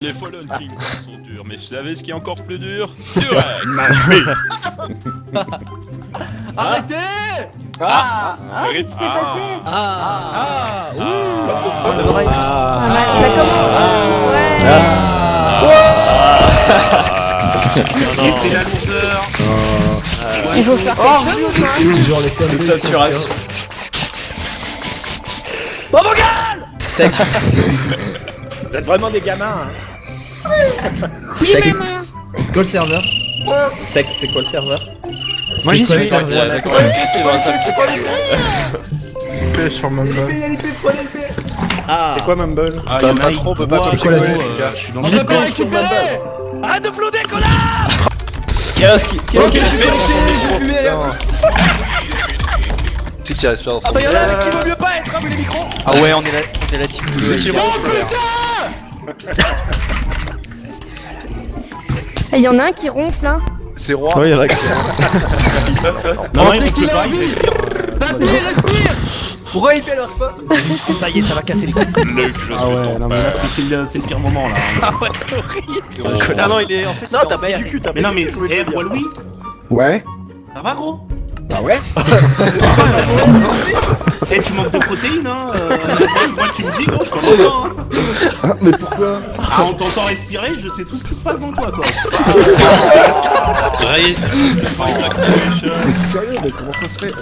Les Fallen Kingdoms sont durs, mais vous savez ce qui est encore plus dur? Durex. Arrêtez! Qu'est-ce qui s'est passé? Ça commence! Il faut faire Saturation. Sec! Vous êtes vraiment des gamins, hein. C'est quoi le serveur? Sec, c'est quoi le serveur? Moi j'y suis. Ouais, d'accord. Sur Mumble. C'est quoi Mumble? Ah, y'en a trop, on peut pas C'est quoi la vie? Je suis dans On le peut pas récupérer! Arrête de flotter, connard! Ok, j'ai fumé! C'est qui respire dans son Attends, y'en a un qui veut mieux pas être, hein, les micros! Ah ouais, on est la team bleu. C'est qui Il y en a un qui ronfle là. C'est roi. Ouais, y'en a qui. Non, c'est il qu'il peut a pas, envie. il Vas-y, respire! Pourquoi il fait leur pas? Ça y est, ça va casser les couilles. Luc, je suis ton non mais là père. c'est le pire moment là. Ah non, il est en fait. Non, t'as pris du cul, Mais non mais roi Louis, Ouais. ça va gros? Bah ouais. Eh, tu manques de protéines, hein. Moi tu me dis, gros, je t'en entends, hein. Ah, mais pourquoi? Ah, on t'entend respirer, je sais tout ce qui se passe dans toi, quoi. T'es sérieux, mais comment ça se fait?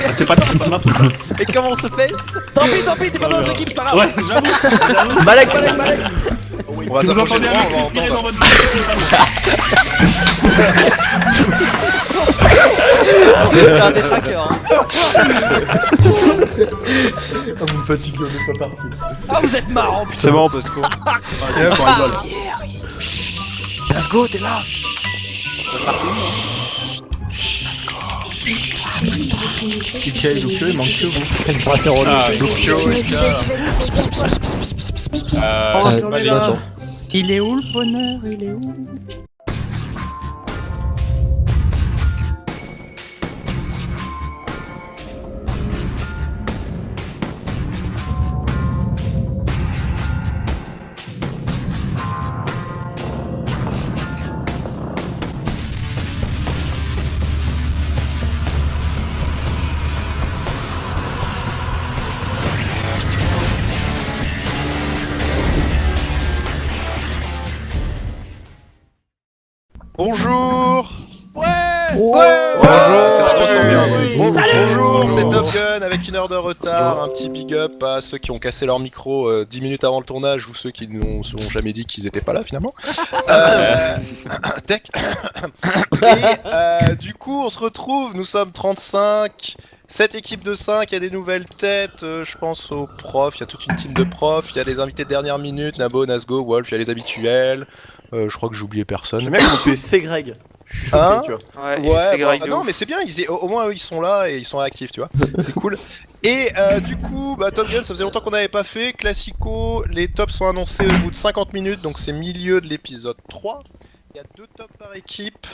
Ah, c'est pas ma faute. Et comment on se fait? Tant pis, t'es pas dans notre équipe, c'est pas grave. Ouais, j'avoue. Malek! On va Si vous s'approcher entendez de un moi, mec on va respirer dans entendre. votre vie, c'est pas T'es un détraqueur. Vous me fatiguez, on est pas parti. Ah, vous êtes marrant, putain. C'est bon, Bosco. Lasgo, t'es là. Michael, Lucio, il manque que vous. Il est où le bonheur? Il est où? Bonjour. Bonjour. C'est la grosse ambiance. Bonjour, c'est Top Gun avec une heure de retard. Un petit big up à ceux qui ont cassé leur micro 10 minutes avant le tournage ou ceux qui n'ont jamais dit qu'ils étaient pas là finalement. Tech. Et du coup, on se retrouve. Nous sommes 35. 7 équipes de 5, il y a des nouvelles têtes, je pense aux profs, il y a toute une team de profs, il y a des invités de dernière minute, Nabo, Nasgo, Wolf, il y a les habituels, je crois que j'ai oublié personne. J'aime bien qu'on peut c'est Greg. Hein? Tu vois. Ouais, bah, non mais c'est bien, au moins eux, ils sont là et ils sont réactifs, tu vois, c'est cool. Et du coup, bah, Top Gun, ça faisait longtemps qu'on n'avait pas fait, Classico, les tops sont annoncés au bout de 50 minutes, donc c'est milieu de l'épisode 3. Il y a 2 tops par équipe,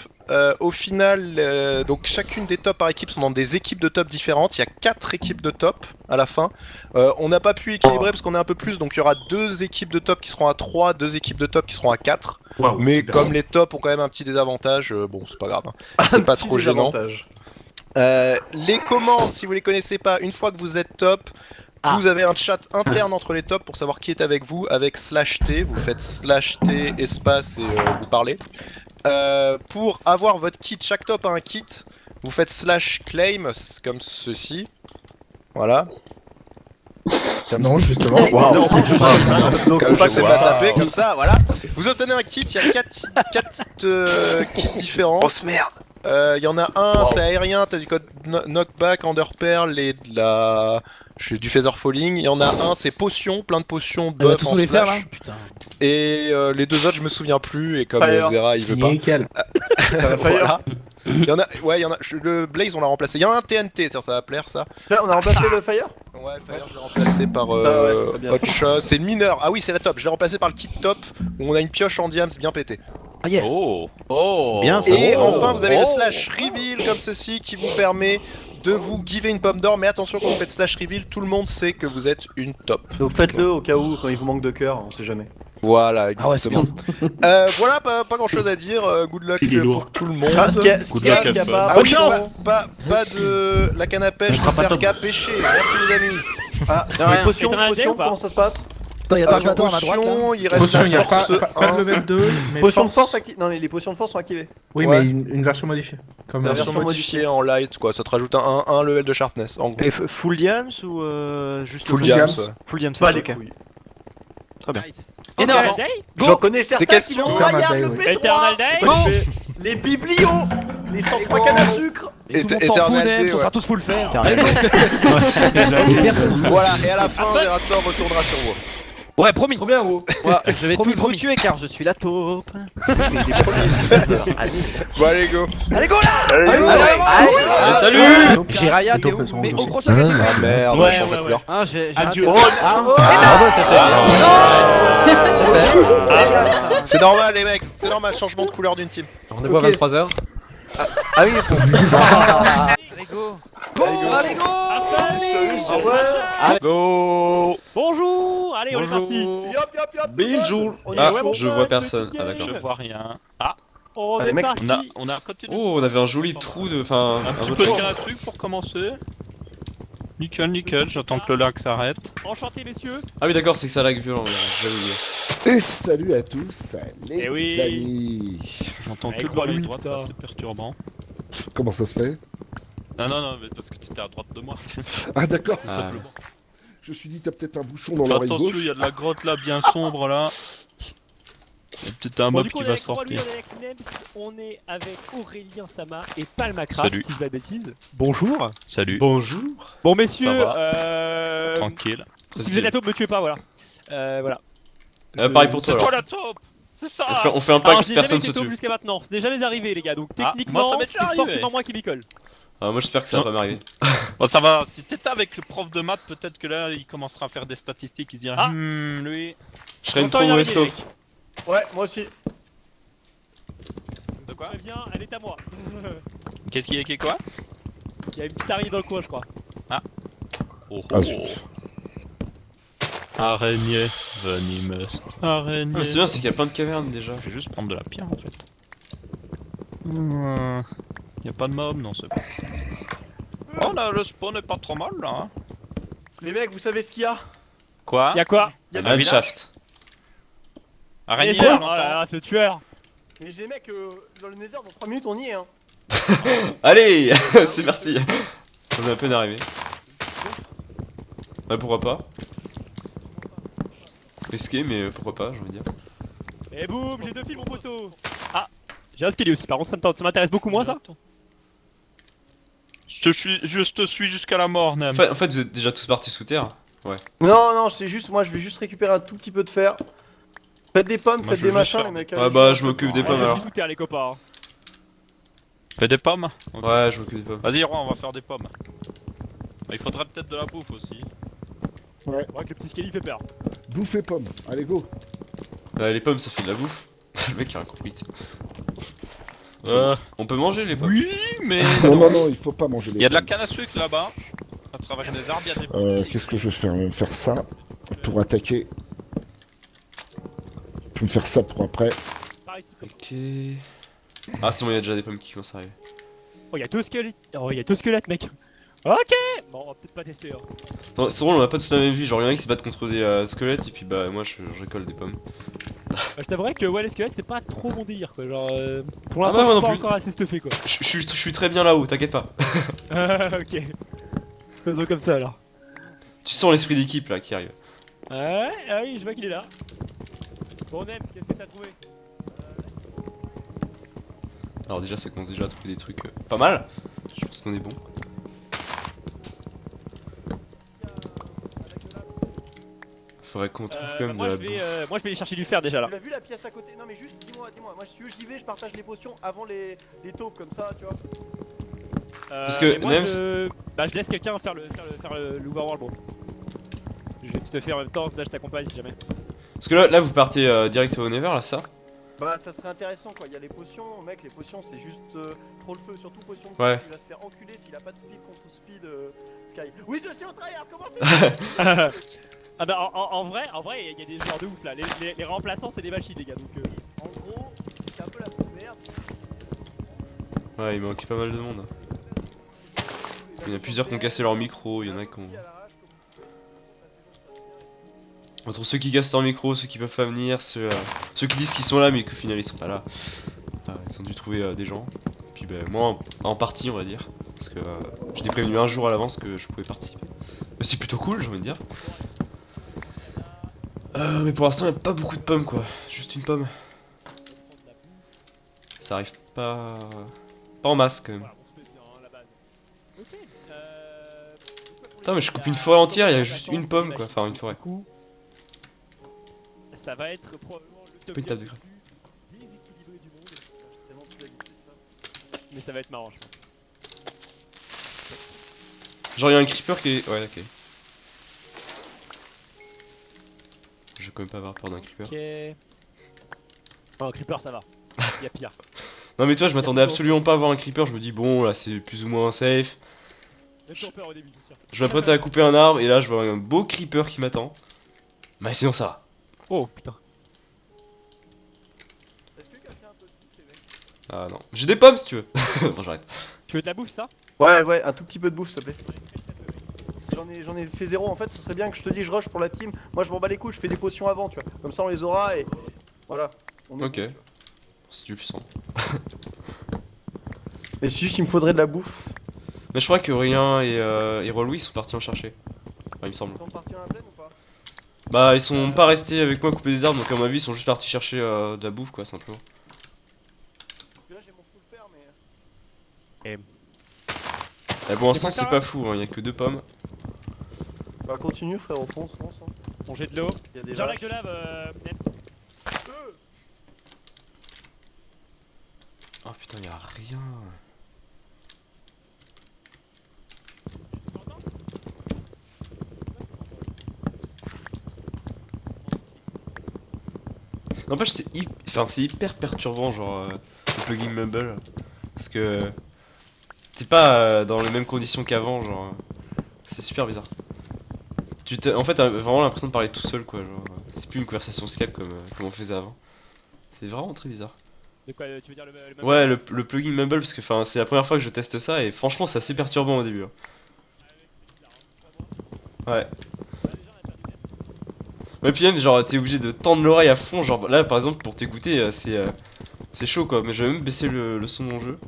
au final, donc chacune des tops par équipe sont dans des équipes de top différentes, il y a 4 équipes de top à la fin. On n'a pas pu équilibrer parce qu'on est un peu plus, donc il y aura 2 équipes de top qui seront à 3, 2 équipes de top qui seront à 4. Wow, Mais super. comme les tops ont quand même un petit désavantage, bon c'est pas grave, hein. C'est pas trop gênant. Les commandes, si vous les connaissez pas, une fois que vous êtes top, vous avez un chat interne entre les tops pour savoir qui est avec vous, avec /t, vous faites /t espace et vous parlez. Pour avoir votre kit, chaque top a un kit, vous faites /claim, comme ceci. Voilà. Non, justement. Donc on passe pas taper comme ça, voilà. Vous obtenez un kit, il y a 4 kits différents. Grosse merde! Il y en a un, c'est aérien, t'as du code knockback, underpearl et du phaser falling. Il y en a un, c'est potion, plein de potions, buff en faire là? splash. Putain. Et les 2 autres, je me souviens plus. Et comme Fire. Zera, il veut pas. Voilà. Il y en a, ouais, il y en a. Le Blaze, on l'a remplacé. Il y en a un TNT, ça va plaire ça. On a remplacé le Fire? Ouais, Fire, je l'ai remplacé par ouais, très bien. Hot Shot. C'est le mineur. Ah oui, c'est la top. Je l'ai remplacé par le kit top où on a une pioche en diams bien pété. Ah yes! Oh. Bien ça! Et enfin, vous avez le slash reveal comme ceci qui vous permet de vous giver une pomme d'or. Mais attention, quand vous faites slash reveal, tout le monde sait que vous êtes une top. Donc faites-le au cas où, quand il vous manque de cœur, on sait jamais. Voilà, Ah ouais, c'est exactement. Voilà, pas grand chose à dire. Good luck Il est lourd. pour tout le monde. Ah, ce qu'il y a, Good luck, ce qu'il y a F1. pas... Ah Bonne oui, chance. pas de la canne à pêche, Il sera ça pas sert top. qu'à pêcher. Merci les amis. Ah, rien. les potions, Éteins la télé ou pas comment ça se passe? Attends, il y a Ah, pas de bâton à ma droite là. potion, il reste Potion, il n'y a la force pas de 1. level 2, mais Potion de force activée. Non, mais les potions de force sont activées. Oui, Ouais. mais une version modifiée. Comme La la version version modifiée en light, quoi. Ça te rajoute un level de sharpness, en gros. Et full diams ou juste Full diams. diams. Ouais. Full diams, Pas les ok. couilles. Très bien. Énorme. J'en connais certains qui questions vont Eternal Royal Day, le oui. P3, Eternal Day. Go. Les biblios, les 103 cannes à sucre. Et tout le monde s'en fout, Eternal Neb, Day, on sera ouais. tous full faire. Voilà, et à la fin, Zerator retournera sur vous. Ouais, promis. Trop bien, vous. Je vais Promis, tous vous promis. tuer car je suis la taupe. Bon, allez, go. Allez, go là. Allez, Salut. Jiraya, t'es où? Plutôt, Mais aussi. au prochain gagnant. Ah merde, Ouais, je change ouais, de ouais. couleur. Ah, j'ai Adieu. C'est normal, les mecs, c'est normal, changement de couleur d'une team. Rendez-vous à 23h. Ah oui, Allez, go. allez, go. Au revoir. Go. Bonjour. Allez, on est parti. Yop, yop, yop. Bonjour. On y Ah, va, je vois personne. Ah, d'accord. Je vois rien. Ah, On Allez, est mec, parti. on a continué. Oh, on avait un joli trou de. Enfin, Un petit un peu de autre- canne à sucre pour commencer. Nickel, j'attends que le lac s'arrête. Enchanté, messieurs. Ah oui, d'accord, c'est que ça lag violent. J'avais oublié. Et salut à tous, les Eh oui. amis. J'entends Eh, que de l'oreille crois-lui, droite, ça putain. c'est perturbant. Comment ça se fait? Non, mais parce que t'étais à droite de moi. Ah d'accord, Tout simplement. je me suis dit t'as peut-être un bouchon dans Fais l'oreille attention, gauche. il y a de la grotte là bien sombre là. Il y a peut-être un Bon, mob du coup, qui on est va avec Roi-Lui, sortir. on est avec Nems, on est avec Aurélien Sama et Palmacraft, Salut. si je dis pas de bêtises. Bonjour. Salut. Bonjour. Bon, messieurs, Ça Tranquille. si vous êtes la taupe, me tuez pas, voilà. Voilà. Pareil pour toi C'est toi alors. la taupe. C'est ça. On fait un Alors, pacte, j'ai jamais personne été se taupe tue. jusqu'à maintenant, ce n'est jamais arrivé, les gars, donc Ah, techniquement, moi, ça m'est déjà c'est arrivé. forcément moi qui m'y colle. Ah, moi j'espère que ça va pas m'arriver. Bon, ça va. Si t'étais avec le prof de maths, peut-être que là il commencera à faire des statistiques. Il se dira, Ah. lui. Je serais une Content trop d'y mauvaise arriver, taupe. mec. Ouais, moi aussi. De quoi? Très bien, elle est à moi. Qu'est-ce qu'il y a qui est quoi? Il y a une petite araignée dans le coin, je crois. Oh, Ah zut. Araignée venimeuse. Araignée. Ah, mais c'est bien, c'est qu'il y a plein de cavernes déjà. Je vais juste prendre de la pierre en fait. Y a pas de mob, non c'est pas. Oh là, le spawn est pas trop mal là. Hein. Les mecs, vous savez ce qu'il y a? Quoi? Y'a quoi? Il y a Ah, des Mineshaft. Araignée, Nether, on oh entend. là là, ce tueur. Mais les mecs, dans le Nether, dans 3 minutes, on y est, hein. Allez, c'est parti. On est un peu d'arriver. Ouais, pourquoi pas. Risqué, mais pourquoi pas, j'ai envie de dire. Et boum, j'ai 2 fils, mon poteau. Ah, j'ai un skelly aussi, par contre, ça m'intéresse beaucoup moins ça. Je te suis jusqu'à la mort, Nem. En fait, vous êtes déjà tous partis sous terre. Non, non, c'est juste, moi, je vais juste récupérer un tout petit peu de fer. Faites des pommes, Moi, faites je des veux juste machins, faire- les mecs. Ouais, allez-y. bah, je m'occupe des Ah, pommes je alors. suis sous terre, les copains. Fais des pommes. Ouais, je m'occupe des pommes. Vas-y, Roi, on va faire des pommes. Il faudrait peut-être de la bouffe aussi. Ouais, que le petit skelly fait peur. Bouffe et pomme. Allez go. Les pommes, ça fait de la bouffe. Le mec a un compris. Euh. On peut manger les pommes. Oui, mais. Non non non, il faut pas manger les Il y a de la pommes. canne à sucre là-bas. À travers des arbres, il y a des. Qu'est-ce que je vais faire? Je vais me faire ça pour attaquer. Je vais me faire ça pour après. Par ici. Ok. Ah, c'est bon, il y a déjà des pommes qui commencent à arriver. Oh, y'a 2 squelettes. Oh, y'a 2 squelettes, mec. Ok. Bon, on va peut-être pas tester. Hein. Attends, c'est drôle, on a pas tous la même vie. Genre, il y en a qui se battent contre des squelettes, et puis bah, moi je récolte des pommes. Bah, je t'avouerais que ouais, les squelettes, c'est pas trop mon délire quoi. Genre, pour Ah, l'instant, moi je non suis pas plus. encore assez stuffé quoi. Je suis très bien là-haut, t'inquiète pas. Ok. Faisons comme ça alors. Tu sens l'esprit d'équipe là qui arrive. Ouais, ah oui, je vois qu'il est là. Bon, Nems, qu'est-ce que t'as trouvé? Alors, déjà, ça commence déjà à trouver des trucs pas mal. Je pense qu'on est bon. Faudrait qu'on trouve quand même de moi, la je vais, bouffe. moi, je vais aller chercher du fer déjà là. Tu l'as vu la pièce à côté? Non, mais juste, dis-moi. Moi, si tu veux, j'y vais, je partage les potions avant les taupes, comme ça, tu vois. Parce que, mais moi, Nems- bah, je laisse quelqu'un faire l'overworld, bro. Je vais te faire en même temps, comme ça je t'accompagne si jamais. Parce que là vous partez direct au Never, là, ça? Bah, ça serait intéressant, quoi. Il y a les potions, mec, les potions, c'est juste trop le feu, surtout potion de Ouais. speed. Il va se faire enculer s'il a pas de speed contre speed Sky. Oui, je suis au tryhard, comment tu Ah bah en vrai, il y a des joueurs de ouf là. Les remplaçants, c'est des machines, les gars. Donc, En gros, c'était un peu la fausse merde. Ouais, il manquait pas mal de monde. Il y en a plusieurs qui ont cassé leur micro, il y en a qui ont... Entre ceux qui cassent leur micro, ceux qui peuvent pas venir, ceux qui disent qu'ils sont là mais qu'au final ils sont pas là. Ils ont dû trouver des gens. Puis moi en partie on va dire. Parce que je l'ai prévenu un jour à l'avance que je pouvais participer. C'est plutôt cool j'ai envie de dire. Mais pour l'instant il n'y a pas beaucoup de pommes quoi. Juste une pomme. Ça arrive pas en masse quand même. voilà, on se fait dans la base. Ok. Putain mais je coupe une forêt entière, il y a juste une pomme quoi. Enfin une forêt. Ça va être probablement le top Pas une table de game graphe. le plus déséquilibré du monde. Tellement plus habitué de ça. Mais ça va être marrant, je pense. Genre il y a un creeper qui est... Ouais ok. Je vais quand même pas avoir peur d'un creeper. Ok. Oh, Creeper, ça va. Il y a pire. Non mais toi je m'attendais absolument pas à voir un creeper, je me dis bon là c'est plus ou moins safe. J'ai toujours peur au début, c'est sûr. Je m'apprête à couper un arbre et là je vois un beau creeper qui m'attend. Mais sinon ça va. Oh putain. Est-ce que quelqu'un a un peu de bouffe, les mecs? Ah non. J'ai des pommes si tu veux. Bon j'arrête. Tu veux de la bouffe, ça? Ouais, un tout petit peu de bouffe, s'il te plaît. J'en ai fait zéro en fait, ce serait bien que je te dise je rush pour la team. Moi je m'en bats les couilles, je fais des potions avant, tu vois. Comme ça on les aura et voilà. On est Ok. bon, tu vois. C'est suffisant. Mais c'est juste qu'il me faudrait de la bouffe. Mais je crois que Rien et Roll sont partis en chercher. Ouais, il me semble. Ils sont partis à la plaine ou pas? Bah ils sont pas restés avec moi à couper des arbres donc à mon avis ils sont juste partis chercher de la bouffe quoi simplement. Parce que là j'ai mon full fer mais... Et bon l'instant c'est pas fou, il y a que 2 pommes. Bah continue frère, fonce. On jette de l'eau. Il y a des J'ai un vaches. lac de lave, Nens. Oh putain y'a rien. N'empêche c'est hyper perturbant genre le plugin Mumble. Parce que t'es pas dans les mêmes conditions qu'avant genre c'est super bizarre. En fait t'as vraiment l'impression de parler tout seul quoi genre c'est plus une conversation Skype comme on faisait avant. C'est vraiment très bizarre. De quoi tu veux dire le Ouais le plugin Mumble parce que c'est la première fois que je teste ça et franchement c'est assez perturbant au début. Hein. Ouais. Ouais puis même genre t'es obligé de tendre l'oreille à fond genre là par exemple pour t'écouter c'est chaud quoi mais je vais même baisser le son de mon jeu.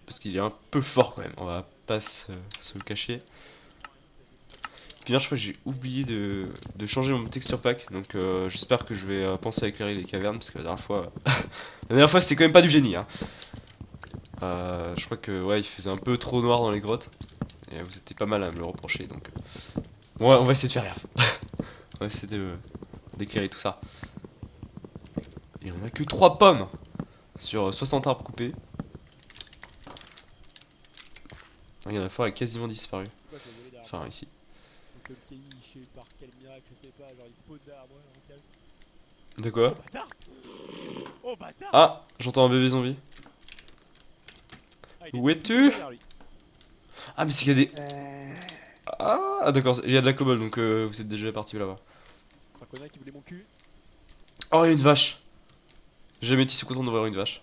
Parce qu'il est un peu fort quand même, on va pas se le cacher. Puis là je crois que j'ai oublié de changer mon texture pack donc j'espère que je vais penser à éclairer les cavernes parce que la dernière fois c'était quand même pas du génie hein. Je crois que ouais il faisait un peu trop noir dans les grottes et vous étiez pas mal à me le reprocher donc ouais on va essayer de faire gaffe. On va essayer d'éclairer tout ça. Et on a que 3 pommes sur 60 arbres coupés. Regarde la forêt a quasiment disparu. Enfin ici. Donc le Sky, je sais par quel miracle, je sais pas, genre il spawn derrière moi en calme. De quoi? Oh bâtard! Oh bâtard! Ah j'entends un bébé zombie. Ah, il est Où es-tu? derrière lui. Ah mais c'est qu'il y a des... Ah d'accord, il y a de la cobble donc vous êtes déjà parti là-bas. Un connard qui voulait mon cul. Oh il y a une vache. J'ai jamais été si content de voir une vache.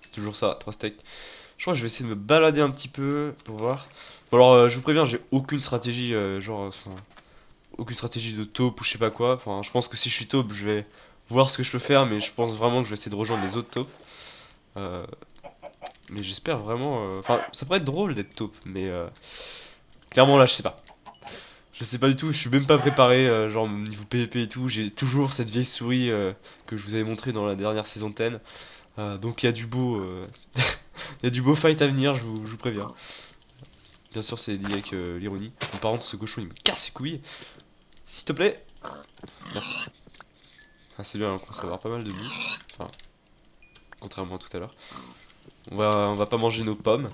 C'est toujours ça, 3 steaks. Je crois que je vais essayer de me balader un petit peu pour voir. Bon alors je vous préviens, j'ai aucune stratégie aucune stratégie de taupe ou je sais pas quoi. Enfin je pense que si je suis taupe je vais voir ce que je peux faire mais je pense vraiment que je vais essayer de rejoindre les autres taupes. Mais j'espère vraiment... Enfin ça pourrait être drôle d'être taupe mais clairement là je sais pas. Je sais pas du tout, je suis même pas préparé, genre niveau PvP et tout, j'ai toujours cette vieille souris que je vous avais montré dans la dernière saison de Ten. Donc il y a du beau il y a du beau fight à venir, je vous préviens. Bien sûr c'est dit avec l'ironie. Par contre ce cochon il me casse les couilles. S'il te plaît. Merci. Ah c'est bien, on commence à avoir pas mal de bouffe. Enfin, contrairement à tout à l'heure. On va pas manger nos pommes.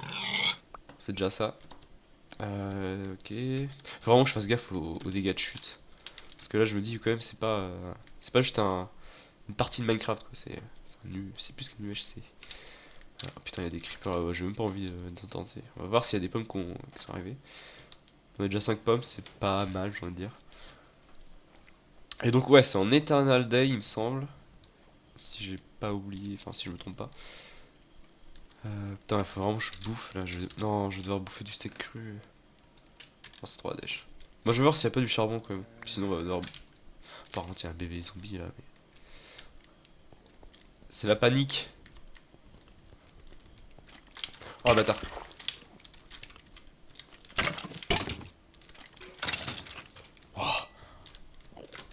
C'est déjà ça. Ok. Faut vraiment que je fasse gaffe aux dégâts de chute. Parce que là je me dis quand même c'est pas juste une partie de Minecraft quoi. C'est plus qu'un UHC. Ah, putain, il y a des creepers, j'ai même pas envie d'en tenter. On va voir s'il y a des pommes qui sont arrivées. On a déjà 5 pommes, c'est pas mal, j'ai envie de dire. Et donc, ouais, c'est en Eternal Day, il me semble. Si j'ai pas oublié, enfin, si je me trompe pas. Putain, il faut vraiment que je bouffe là. Non, je vais devoir bouffer du steak cru. Oh, c'est trop la dèche. Moi, je vais voir s'il y a pas du charbon quand même. Sinon, on va devoir. Par contre, il y a un bébé zombie là. Mais... c'est la panique. Oh, bâtard. Oh.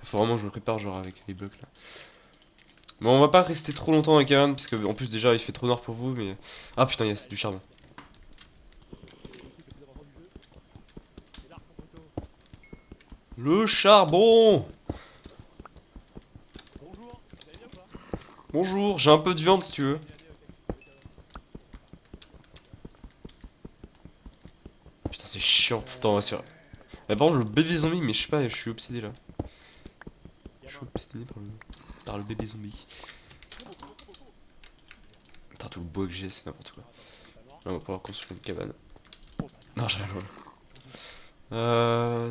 Faut vraiment que je me prépare, genre avec les blocs là. Bon, on va pas rester trop longtemps dans la caverne parce que en plus déjà il fait trop noir pour vous, mais ah putain, yes, du charbon. Le charbon. Bonjour, j'ai un peu de viande si tu veux. Putain, c'est chiant. Attends, c'est vrai. Par contre, le bébé zombie, mais je sais pas, je suis obsédé là. Je suis obsédé par le bébé zombie. Putain, tout le bois que j'ai, c'est n'importe quoi. Là, on va pouvoir construire une cabane. Non, j'ai rien.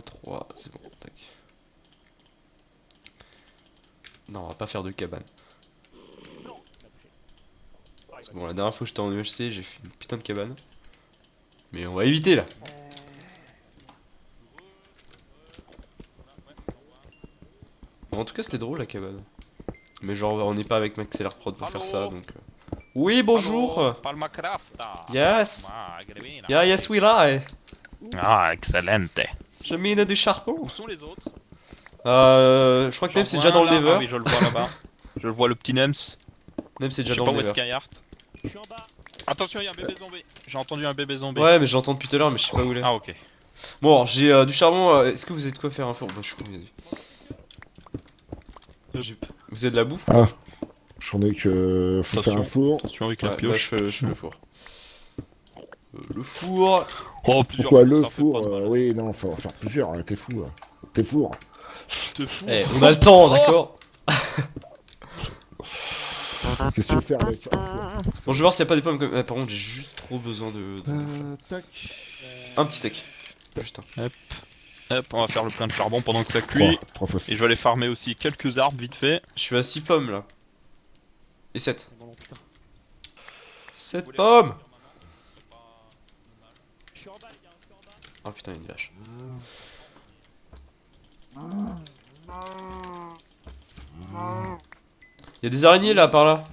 3, c'est bon, tac. Non, on va pas faire de cabane. C'est bon, la dernière fois que j'étais en UHC, j'ai fait une putain de cabane. Mais on va éviter là. Bon, en tout cas, c'était drôle la cabane. Mais genre, on n'est pas avec Maxelar Prod pour faire ça donc. Oui, bonjour. Yes. Yeah, yes, we lie. Ah, excellente. Je mine du charbon. Où sont les autres? Je crois que Nem c'est déjà dans le lever. Ah oui, je le vois là-bas. Je le vois, le petit Nems. Nem c'est Je déjà sais dans pas le où est lever. Skyheart. Attention, il y a un bébé zombie. J'ai entendu un bébé zombie. Ouais, mais je l'entends depuis tout à l'heure, mais je sais pas où il est. Ah, ok. Bon, alors, j'ai du charbon. Est-ce que vous avez de quoi faire un four? Bah, je suis con, vous avez de la bouffe? Ah, j'en ai que. Faut faire un four. Attention avec la Ouais, bah, pioche. je fais le four. Le four. Oh, plusieurs Pourquoi fois, le ça fait four pas de mal. Oui, non, faut en faire plusieurs, hein, t'es fou. T'es fou. Te fous. Eh, on a le temps, d'accord? Qu'est-ce que tu veux faire avec un four? Bon, je vais voir s'il y a pas des pommes comme. Par contre, j'ai juste trop besoin de. Tac. Un petit steak. Juste un. Hop, on va faire le plein de charbon pendant que ça cuit. 3 fois 6. Et je vais aller farmer aussi quelques arbres vite fait. Je suis à 6 pommes là. Et 7. 7 pommes! Oh putain, il y a une vache. Il y a des araignées là par là.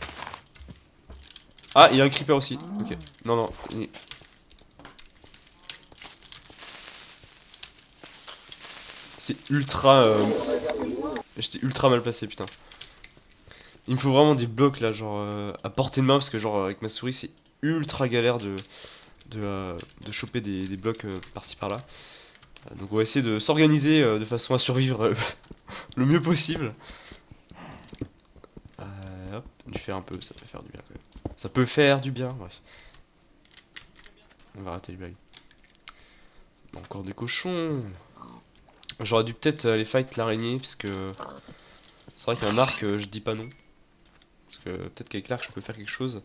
Ah, il y a un creeper aussi. Ok. Non, non. C'est ultra. J'étais ultra mal placé, putain. Il me faut vraiment des blocs là, genre à portée de main, parce que, genre, avec ma souris, c'est ultra galère de choper des blocs par-ci par-là. Donc, on va essayer de s'organiser de façon à survivre le mieux possible. Hop, du faire un peu, ça peut faire du bien quand même. Ça peut faire du bien, bref. On va rater les blagues. Encore des cochons. J'aurais dû peut-être aller fight l'araignée, parce que c'est vrai qu'un arc, je dis pas non. Parce que peut-être qu'avec l'arc, je peux faire quelque chose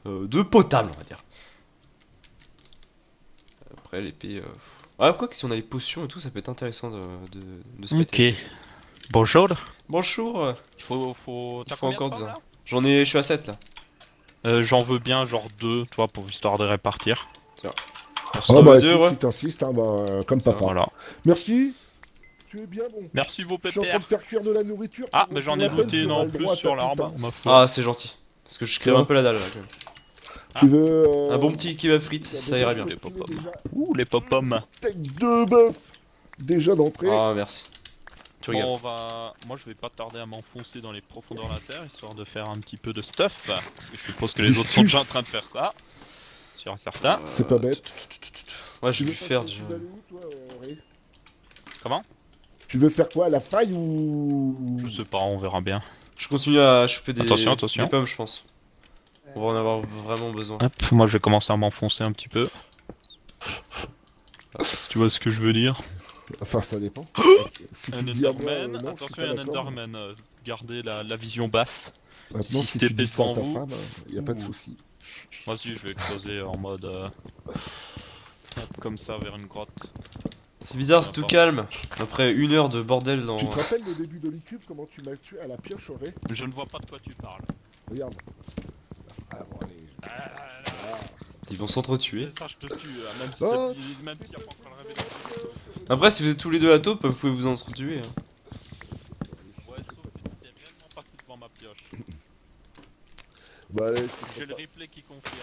de potable, on va dire. Après, l'épée... Ah, quoi que si on a les potions et tout, ça peut être intéressant de se Ok. Bonjour. Bonjour. Il faut Il faut encore des arbres. Je suis à 7 là. J'en veux bien genre 2, tu vois, pour histoire de répartir. Tiens. Ah bah deux, écoute, ouais. si t'insistes, hein, bah, comme papa. Voilà. Merci. Tu es bien bon. Merci vos Je suis en train de pépères. faire cuire de la nourriture. Ah, pour mais j'en la ai peine, goûté tu une auras en le plus droit à sur ta l'arbre. pitance. Ah, c'est gentil. Parce que je crève un peu la dalle là quand même. Tu veux... Un bon petit kebab frites, t'as ça déjà ira bien. filé les pop-up. déjà Ouh, les pop-pommes. Steak de bœuf. Déjà d'entrée. Ah, merci. Tu Bon, regardes. moi je vais pas tarder à m'enfoncer dans les profondeurs de la terre, histoire de faire un petit peu de stuff. Parce que je suppose que les Du autres sont stuff. déjà en train de faire ça. Sur un certain. C'est pas bête. Ouais, Tu je veux vais faire passer- déjà. tu vas aller où, toi, Ray Comment? Tu veux faire quoi, à la faille ou... Je sais pas, on verra bien. Je continue à choper des, Attention, attention. des pommes, je pense. On va en avoir vraiment besoin. Hop, moi je vais commencer à m'enfoncer un petit peu. Si tu vois ce que je veux dire. Enfin, ça dépend. Si tu Un dis à moi, Enderman, non, je suis attention, pas il y a un d'accord. Enderman. Gardez la vision basse. Maintenant, Si si c'était tu dis ça à ta devant femme, y a pas de Ouh. souci. Moi aussi, je vais creuser en mode. Comme ça vers une grotte. C'est bizarre, c'est tout calme. Après 1 heure de bordel dans. Tu te rappelles le début de l'E-Cube, comment tu m'as tué à la pioche, Auré? Je ne vois pas de quoi tu parles. Regarde. Ah bon, allez. Ils vont s'entretuer. Ça, je te tue, même si Oh. même s'il y a pas encore le réveil. Après, si vous êtes tous les deux à taupe, vous pouvez vous entretuer. Hein. Ouais, sauf que tu t'es réellement passé devant ma pioche. Bah, allez, J'ai le replay qui confirme.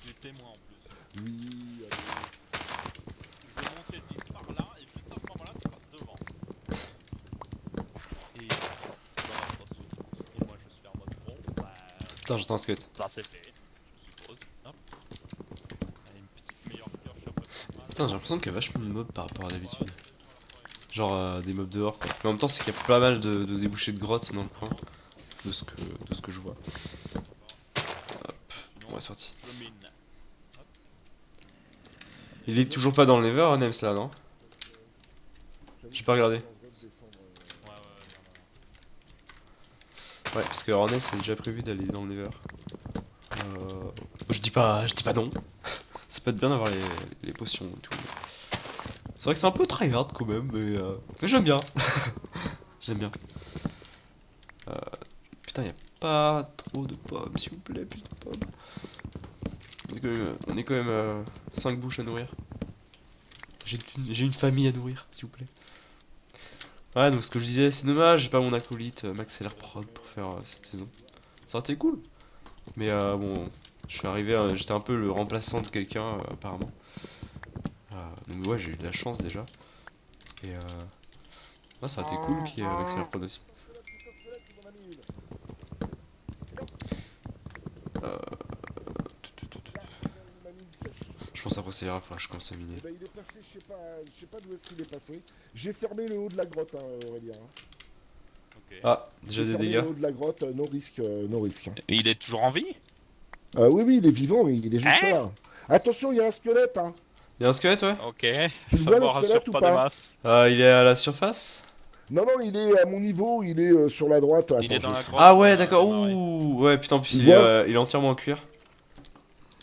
Du témoin en plus. Oui, allez. Je vais montrer le disque par là et juste à ce moment-là, tu passes devant. Et tu vas avoir ta souffrance. Et moi, je suis en mode bon, bah. Putain, j'entends un squelette. Ça c'est fait. Je suppose. Hop. Allez, une petite meilleure pioche à peu près. Putain, j'ai l'impression qu'il y a vachement de mobs par rapport à d'habitude. Genre des mobs dehors quoi. Mais en même temps, c'est qu'il y a pas mal de débouchés de grottes dans le coin. De ce que je vois. Hop, on est sorti. Je mine. Il est toujours pas dans le Nether, Nems là, non? J'ai pas regardé. Ouais, Ouais, parce que Hornet c'est déjà prévu d'aller dans le Nether. Je dis pas non. Ça peut être bien d'avoir les potions et tout. C'est vrai que c'est un peu tryhard quand même, mais j'aime bien. J'aime bien. Putain, y a pas trop de pommes, s'il vous plaît, plus de pommes. On est quand même 5 bouches à nourrir. J'ai une famille à nourrir, s'il vous plaît. Ouais, donc ce que je disais, c'est dommage, j'ai pas mon acolyte Max LR Prod pour faire cette saison. Ça aurait été cool. Mais bon, je suis arrivé, j'étais un peu le remplaçant de quelqu'un apparemment. Donc ouais, j'ai eu de la chance déjà. Et ouais, ça aurait été cool qu'il y ait Max LR Prod aussi. Je pense après c'est grave, faudra que je commence à miner. Eh ben, il est passé, je sais pas d'où est-ce qu'il est passé. J'ai fermé le haut de la grotte, Aurélien. Ah, déjà J'ai des fermé dégâts. le haut de la grotte, no risque, no risque. Et il est toujours en vie? Oui, oui, il est vivant, mais il est juste Hein là. Attention, il y a un squelette, hein. Y'a un squelette, ouais? Ok. Tu le vois, le Savoir squelette assure ou pas de pas? masse. Il est à la surface? Non, non, il est à mon niveau, il est sur la droite. Il est dans la je- grotte. Ah ouais, d'accord, ouh, ouais, putain, en plus Tu il vois est entièrement en cuir.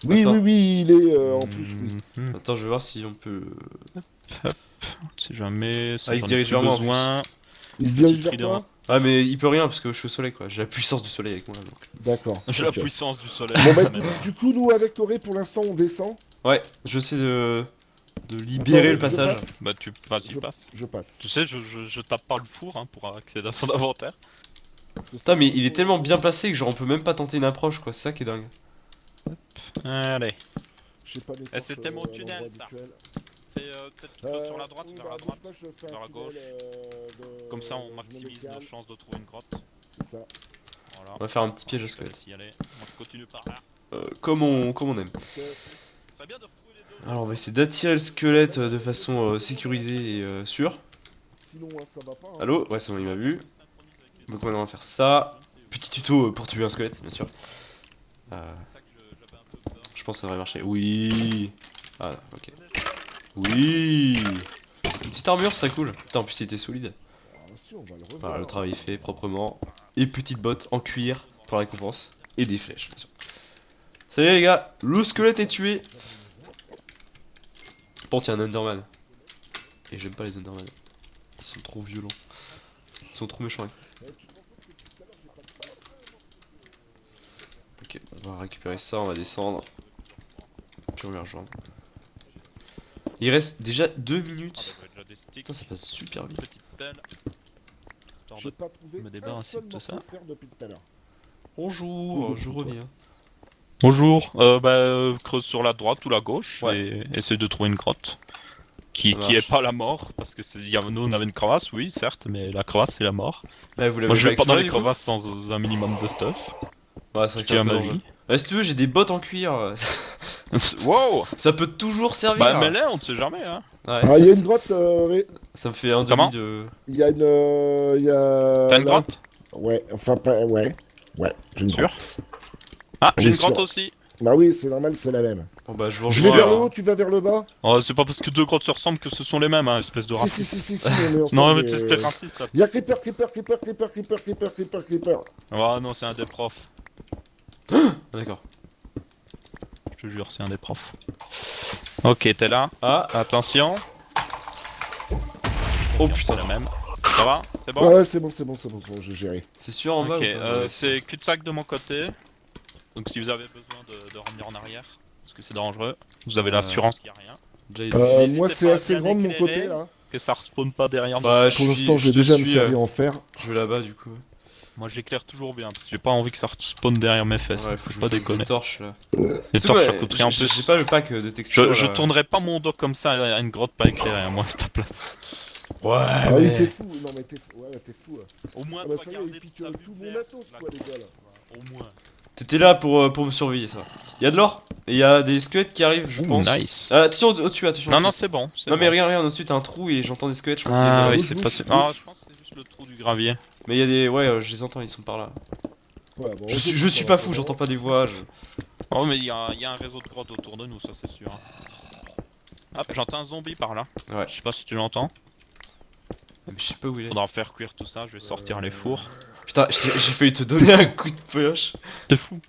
Oui, Attends. oui, oui, il est en plus, oui. Attends, je vais voir si on peut... Si jamais. Ah, il se dirige vers moi, en besoin. Il se dirige Petite vers trident. toi? Ah mais il peut rien parce que je suis au soleil quoi, j'ai la puissance du soleil avec moi donc. D'accord. J'ai ok. la puissance du soleil. Bon, bah, du coup, nous, avec Auré, pour l'instant, on descend. Ouais, je sais de libérer Attends, le passage. Je passe. Bah, vas-y, passe. Je passe. Tu sais, je tape pas le four hein, pour accéder à son inventaire. Putain mais il est tellement bien placé que genre on peut même pas tenter une approche quoi, c'est ça qui est dingue. Allez. Je sais pas les Eh, c'était mon portes, tunnel, l'endroit ça. habituel. Fais peut-être plutôt sur la droite, vers la droite. Bouge pas, je fais un vers la tunnel, gauche. de- Comme ça, on je me maximise décale. nos chances de trouver une grotte. C'est ça. Voilà. On va faire un petit piège à Je squelette. laisse y aller. On continue par là. Comme on aime. Très bien de retrouver les deux. Alors on va essayer d'attirer le squelette de façon sécurisée et sûre. Sinon, ça va pas. hein. Allô? Ouais c'est bon il m'a vu. Donc maintenant on va faire ça. Petit tuto pour tuer un squelette bien sûr. Je pense que ça devrait marcher. Oui. Ah ok. Oui. Une petite armure serait cool. Putain en plus il était solide. Ah, si, on va le revoir. Voilà le travail est fait proprement. Et petite botte en cuir pour la récompense. Et des flèches bien sûr. Ça y est les gars, le squelette est tué. Bon tiens un Enderman. Et j'aime pas les Enderman. Ils sont trop violents. Ils sont trop méchants. Ok, on va récupérer ça, on va descendre. Puis on va les rejoindre. Il reste déjà 2 minutes. Putain ça passe super vite. Petite pelle. Histoire J'ai de pas trouvé me un débarrasser seul de morceau ça. de fer depuis tout à l'heure. Bonjour, Ou je dessus, quoi. reviens. Bonjour. Creuse sur la droite ou la gauche Ouais. et essaye de trouver une grotte. Qui Ça marche. est pas la mort, parce que nous on avait une crevasse, oui, certes, mais la crevasse c'est la mort. Ouais, vous l'avez Moi je vais déjà pas dans exploré, les du coup crevasses sans un minimum de stuff. Ouais, c'est vrai que Je c'est tiens un peu ma dangereux. vie. Ouais, si tu veux, j'ai des bottes en cuir. Wow. Ça peut toujours servir. Bah mais là on ne sait jamais hein. Ouais, Ah, il y a une grotte, ça me fait un Comment demi de. il y a une. Il y a. T'as une là. grotte? Ouais, enfin, pas. Ouais. Ouais, j'ai une Sûr? grotte. Ah j'ai Oui, une grotte sûr. aussi. Bah oui, c'est normal, c'est la même. Bon bah je vous Je vais rejoins. vers le haut, tu vas vers le bas. Oh, c'est pas parce que deux grottes se ressemblent que ce sont les mêmes, hein, espèce de Si, raciste. si, on est ensemble. Non, mais t'es raciste là. Y'a Creeper. Oh non, c'est un des profs. Ah, d'accord. Je te jure, c'est un des profs. Ok, t'es là. Ah, Attention. oh C'est putain. la même. Ça va? C'est bon? Ouais, c'est bon, j'ai géré. C'est sûr en bas Ok, ou pas c'est cul-de-sac de mon côté. Donc si vous avez besoin de revenir en arrière, parce que c'est dangereux, vous avez l'assurance qu'il n'y a rien. Déjà, N'hésitez Moi, c'est pas à assez bien grand de mon éclairer. côté, là. Que ça respawn pas derrière nous. Bah, je Pour suis- l'instant, je vais te déjà me suis, servir en fer. Je vais là-bas du coup. Moi j'éclaire toujours bien, parce que j'ai pas envie que ça respawn derrière mes fesses. Ouais, faut que je pas me fasse déconner. des torches là. Les Surtout, torches ça ouais, coûte rien en j'ai plus. pas le pack de texture. Je là. tournerai pas mon dos comme ça à une grotte pas éclairée, à moi à ta place. Ouais, Ah oui, t'es fou. Non, mais t'es fou. Ouais, t'es fou. Au moins, Ah bah toi, ça y est, garder ils piquent ta vue tout verte, mon matos, la quoi, les gars, là. Au moins. T'étais là pour me surveiller ça. Y'a de l'or et y'a des squelettes qui arrivent, je Ouh, pense. nice. Attention au-dessus, attention. Non, non, au-dessus. c'est bon. Non, mais regarde, au-dessus, t'as un trou et j'entends des squelettes, je crois qu'il y a Ah des- oui, bouge, c'est bouge, passé. bouge. Ah, je pense que c'est juste le trou du gravier. Mais y'a des. Ouais, je les entends, ils sont par là. Ouais, bon, Je suis pas fou, j'entends pas des voix. Oh, mais il y a un réseau de grottes autour de nous, ça c'est sûr. Hop, j'entends un zombie par là. Ouais. Je sais pas si tu l'entends. Mais je sais pas où il est. Faudra faire cuire tout ça, je vais sortir les fours. Putain, j'ai failli te donner un coup de pioche. T'es fou.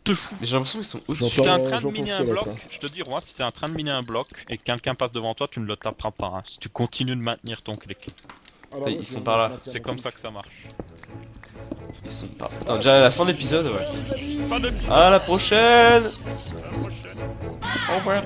T'es fou. Mais j'ai l'impression qu'ils sont au-dessus. Si t'es en train de j'entends miner un squelette, bloc, je te dis, Roi, si t'es en train de miner un bloc et que quelqu'un passe devant toi, tu ne le taperas pas. Hein, si tu continues de maintenir ton clic. Ah bah, Ils moi, sont je- par je là. maintiens C'est mon comme truc. ça que ça marche. Ils sont pas. Putain, déjà à la fin de l'épisode, ouais. Pas de À la prochaine! Au revoir.